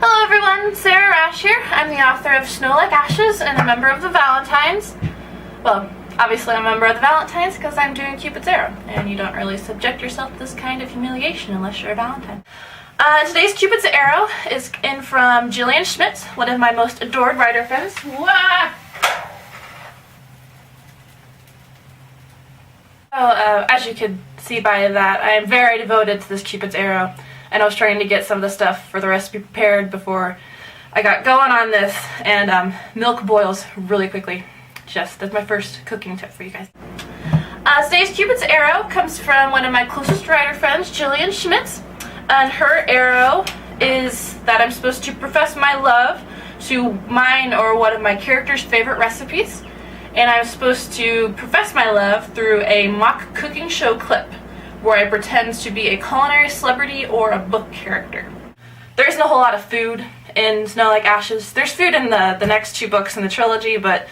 Hello everyone, Sara Raasch here. I'm the author of Snow Like Ashes and a member of the Valentines. Well, obviously I'm a member of the Valentines because I'm doing Cupid's arrow, and you don't really subject yourself to this kind of humiliation unless you're a Valentine. Today's Cupid's arrow is in from Jillian Schmidt, one of my most adored writer friends. Wah! As you could see by that, I am very devoted to this Cupid's arrow, and I was trying to get some of the stuff for the recipe prepared before I got going on this, and milk boils really quickly. Just that's my first cooking tip for you guys. Today's Cupid's arrow comes from one of my closest writer friends, Jillian Schmidt, and her arrow is that I'm supposed to profess my love to mine or one of my characters' favorite recipes, and I'm supposed to profess my love through a mock cooking show clip where I pretend to be a culinary celebrity or a book character. There isn't a whole lot of food in Snow Like Ashes. There's food in the next two books in the trilogy, but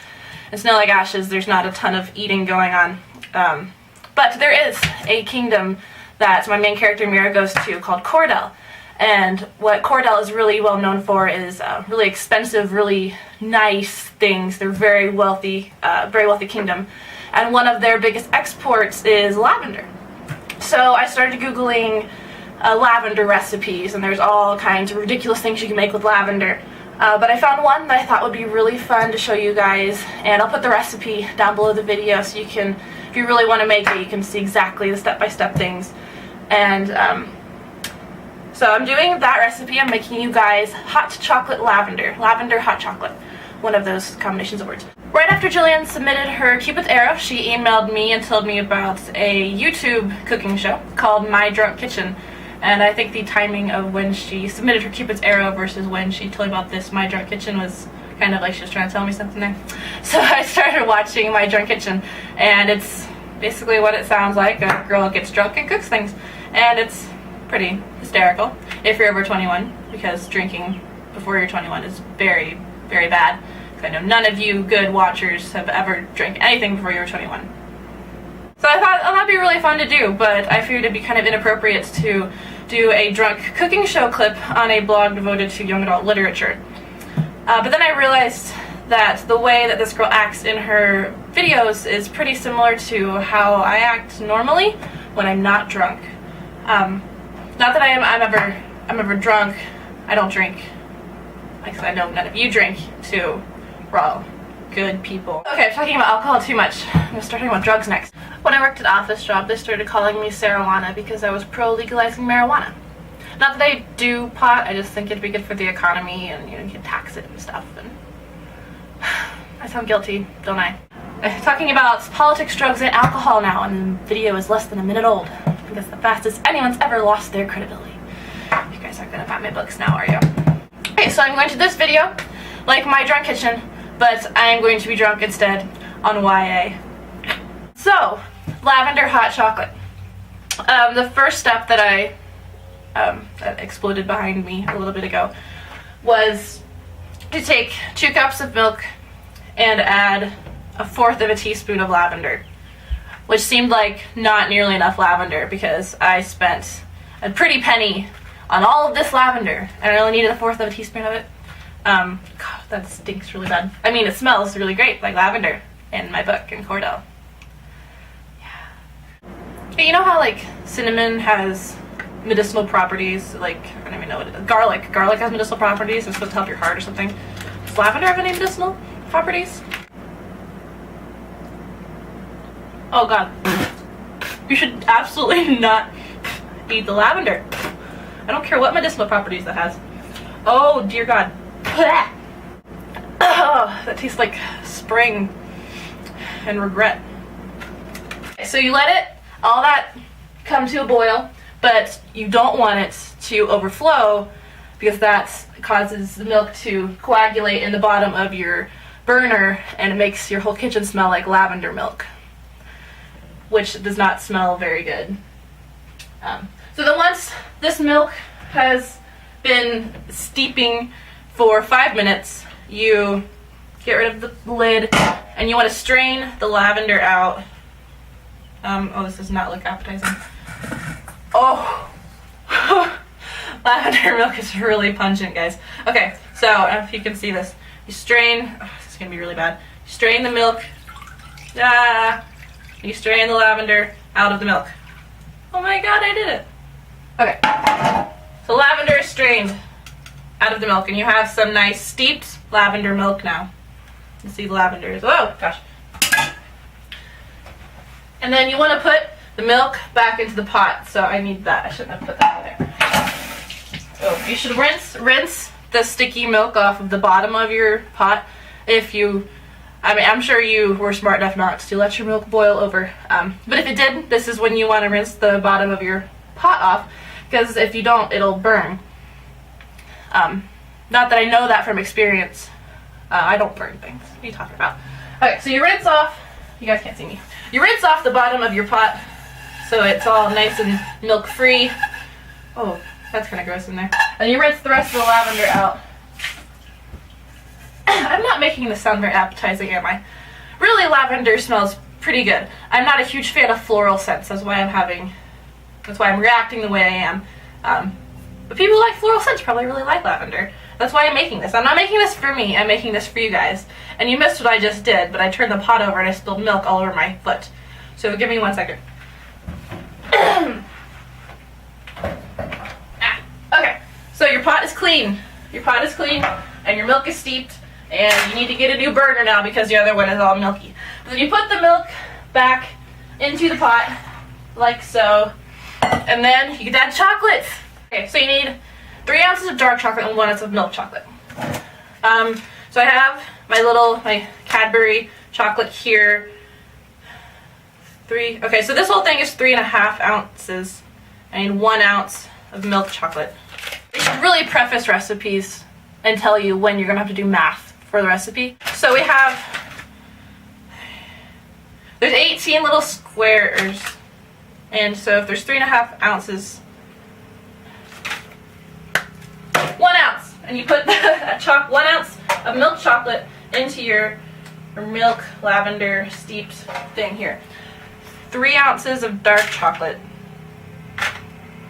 in Snow Like Ashes there's not a ton of eating going on. But there is a kingdom that my main character Mira goes to called Cordell. And what Cordell is really well known for is really expensive, really nice things. They're very wealthy kingdom. And one of their biggest exports is lavender. So I started Googling lavender recipes, and there's all kinds of ridiculous things you can make with lavender. But I found one that I thought would be really fun to show you guys, and I'll put the recipe down below the video so you can, if you really want to make it, you can see exactly the step-by-step things. And so I'm doing that recipe. I'm making you guys hot chocolate lavender hot chocolate, one of those combinations of words. Right after Jillian submitted her Cupid's arrow, she emailed me and told me about a YouTube cooking show called My Drunk Kitchen. And I think the timing of when she submitted her Cupid's arrow versus when she told me about this My Drunk Kitchen was kind of like she was trying to tell me something there. So I started watching My Drunk Kitchen, and it's basically what it sounds like. A girl gets drunk and cooks things. And it's pretty hysterical if you're over 21, because drinking before you're 21 is very, very bad. I know none of you good watchers have ever drank anything before you were 21. So I thought, oh, that'd be really fun to do, but I figured it'd be kind of inappropriate to do a drunk cooking show clip on a blog devoted to young adult literature. But then I realized that the way that this girl acts in her videos is pretty similar to how I act normally when I'm not drunk. Not that I'm ever drunk. I don't drink. Like I know none of you drink too. We're all good people. Okay, I'm talking about alcohol too much. I'm gonna start talking about drugs next. When I worked at office job, they started calling me Sarawana because I was pro-legalizing marijuana. Not that I do pot, I just think it'd be good for the economy, and you can tax it and stuff. And I sound guilty, don't I? Talking about politics, drugs, and alcohol now, and the video is less than a minute old. I think that's the fastest anyone's ever lost their credibility. You guys aren't gonna buy my books now, are you? Okay, so I'm going to this video like My Drunk Kitchen, but I am going to be drunk instead on YA. So, lavender hot chocolate. The first step that that exploded behind me a little bit ago was to take 2 cups of milk and add 1/4 of a teaspoon of lavender, which seemed like not nearly enough lavender because I spent a pretty penny on all of this lavender, and I only needed 1/4 of a teaspoon of it. God, that stinks really bad. I mean, it smells really great, like lavender in my book in Cordell. Yeah. Hey, you know how like cinnamon has medicinal properties? Like, I don't even know what it is. Garlic has medicinal properties. It's supposed to help your heart or something. Does lavender have any medicinal properties? Oh God. You should absolutely not eat the lavender. I don't care what medicinal properties that has. Oh dear God. Oh, that tastes like spring and regret. So you let all that come to a boil, but you don't want it to overflow because that causes the milk to coagulate in the bottom of your burner, and it makes your whole kitchen smell like lavender milk, which does not smell very good. So then once this milk has been steeping for 5 minutes, you get rid of the lid, and you want to strain the lavender out. Oh, this does not look appetizing. Oh, Lavender milk is really pungent, guys. Okay, so I don't know if you can see this. You strain, oh, this is gonna be really bad. You strain the milk, you strain the lavender out of the milk. Oh my god, I did it. Okay, so lavender is strained out of the milk, and you have some nice steeped lavender milk now. You see the lavender is, oh gosh. And then you want to put the milk back into the pot. So I need that. I shouldn't have put that in there. So you should rinse the sticky milk off of the bottom of your pot. If you, I mean, I'm sure you were smart enough not to let your milk boil over. But if it did, this is when you want to rinse the bottom of your pot off, because if you don't, it'll burn. Not that I know that from experience. I don't burn things. What are you talking about? Okay, so you rinse off. You guys can't see me. You rinse off the bottom of your pot so it's all nice and milk free. Oh, that's kind of gross in there. And you rinse the rest of the lavender out. I'm not making this sound very appetizing, am I? Really, lavender smells pretty good. I'm not a huge fan of floral scents. That's why I'm reacting the way I am. But people who like floral scents probably really like lavender. That's why I'm making this. I'm not making this for me. I'm making this for you guys. And you missed what I just did, but I turned the pot over and I spilled milk all over my foot. So give me 1 second. Okay, so your pot is clean. Your pot is clean and your milk is steeped, and you need to get a new burner now because the other one is all milky. But then you put the milk back into the pot, like so, and then you can add chocolate. Okay, so you need 3 ounces of dark chocolate and 1 ounce of milk chocolate. So I have my Cadbury chocolate here. Okay, so this whole thing is 3.5 ounces. I need 1 ounce of milk chocolate. They should really preface recipes and tell you when you're gonna have to do math for the recipe. So there's 18 little squares, and so if there's 3.5 ounces, 1 ounce, and you put 1 ounce of milk chocolate into your milk lavender steeped thing here. 3 ounces of dark chocolate.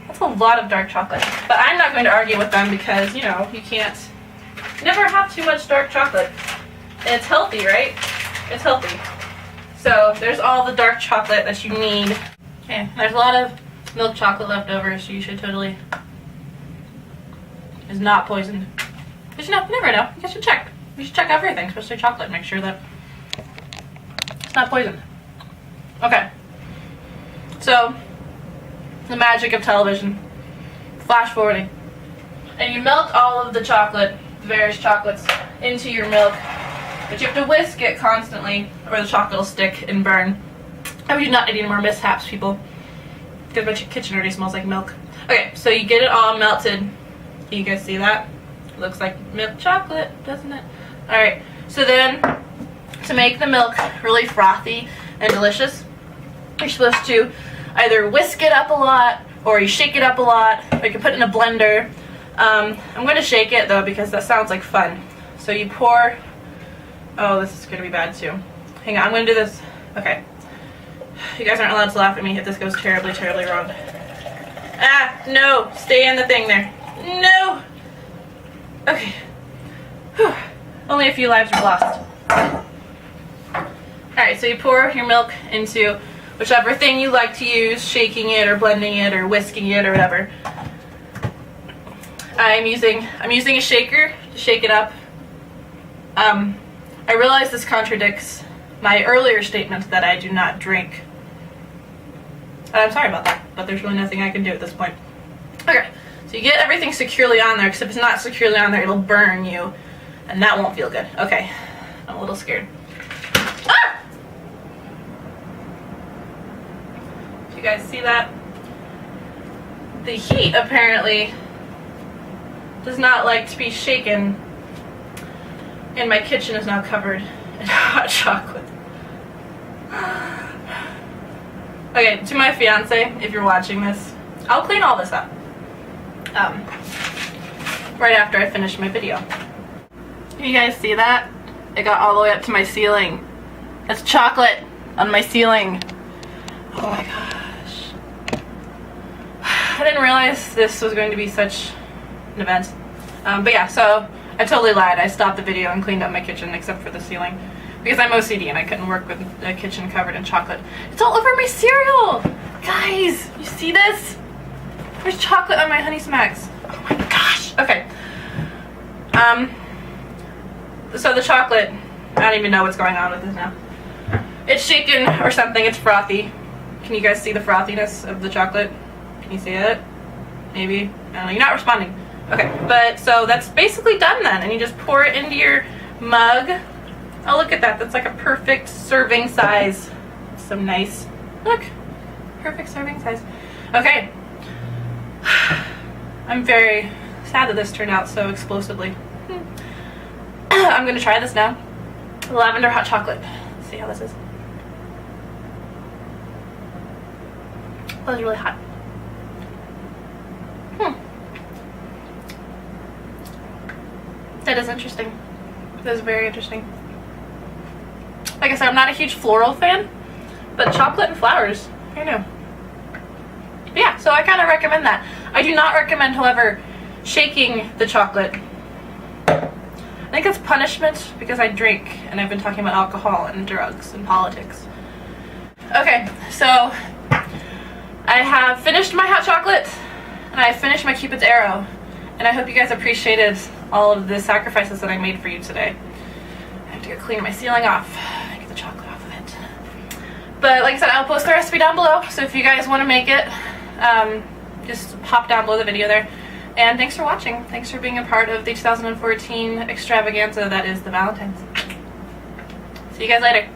That's a lot of dark chocolate, but I'm not going to argue with them because, you know, you can't never have too much dark chocolate. And it's healthy, right? It's healthy. So there's all the dark chocolate that you need. Okay, there's a lot of milk chocolate left over, so you should totally. Is not poisoned. But you know, you never know. You guys should check. You should check everything, especially chocolate. Make sure that it's not poisoned. Okay. So, the magic of television. Flash forwarding. And you melt all of the chocolate, the various chocolates, into your milk. But you have to whisk it constantly, or the chocolate will stick and burn. I would not need any more mishaps, people. Because my kitchen already smells like milk. Okay, so you get it all melted. You guys see that? Looks like milk chocolate, doesn't it? Alright, so then, to make the milk really frothy and delicious, you're supposed to either whisk it up a lot, or you shake it up a lot, or you can put it in a blender. I'm going to shake it, though, because that sounds like fun. So you pour. Oh, this is going to be bad, too. Hang on, I'm going to do this. Okay. You guys aren't allowed to laugh at me if this goes terribly, terribly wrong. Ah, no. Stay in the thing there. No! Okay. Whew. Only a few lives were lost. Alright, so you pour your milk into whichever thing you like to use, shaking it or blending it or whisking it or whatever. I'm using a shaker to shake it up. I realize this contradicts my earlier statement that I do not drink. I'm sorry about that, but there's really nothing I can do at this point. Okay, so you get everything securely on there, because if it's not securely on there, it'll burn you, and that won't feel good. Okay, I'm a little scared. Ah! Do you guys see that? The heat apparently does not like to be shaken, and my kitchen is now covered in hot chocolate. Okay, to my fiance, if you're watching this, I'll clean all this up right after I finish my video. You guys see that? It got all the way up to my ceiling. It's chocolate on my ceiling. Oh my gosh. I didn't realize this was going to be such events. But yeah, so I totally lied. I stopped the video and cleaned up my kitchen except for the ceiling because I'm OCD and I couldn't work with a kitchen covered in chocolate. It's all over my cereal! Guys, you see this? There's chocolate on my Honey Smacks. Oh my gosh! Okay. So the chocolate, I don't even know what's going on with this now. It's shaken or something, it's frothy. Can you guys see the frothiness of the chocolate? Can you see it? Maybe? I don't know, you're not responding. Okay, but so that's basically done then, and you just pour it into your mug. Oh, look at that, that's like a perfect serving size. So nice. Look, perfect serving size. Okay. I'm very sad that this turned out so explosively. I'm gonna try this now. Lavender Hot Chocolate. Let's see how this is. That was really hot. That is interesting. That is very interesting. Like I said, I'm not a huge floral fan, but chocolate and flowers, I know. Yeah, so I kind of recommend that. I do not recommend, however, shaking the chocolate. I think it's punishment because I drink and I've been talking about alcohol and drugs and politics. Okay, so I have finished my hot chocolate and I finished my Cupid's arrow, and I hope you guys appreciated all of the sacrifices that I made for you today. I have to go clean my ceiling off and get the chocolate off of it. But like I said, I'll post the recipe down below, so if you guys want to make it, just pop down below the video there. And thanks for watching. Thanks for being a part of the 2014 extravaganza that is the Valentines. See you guys later.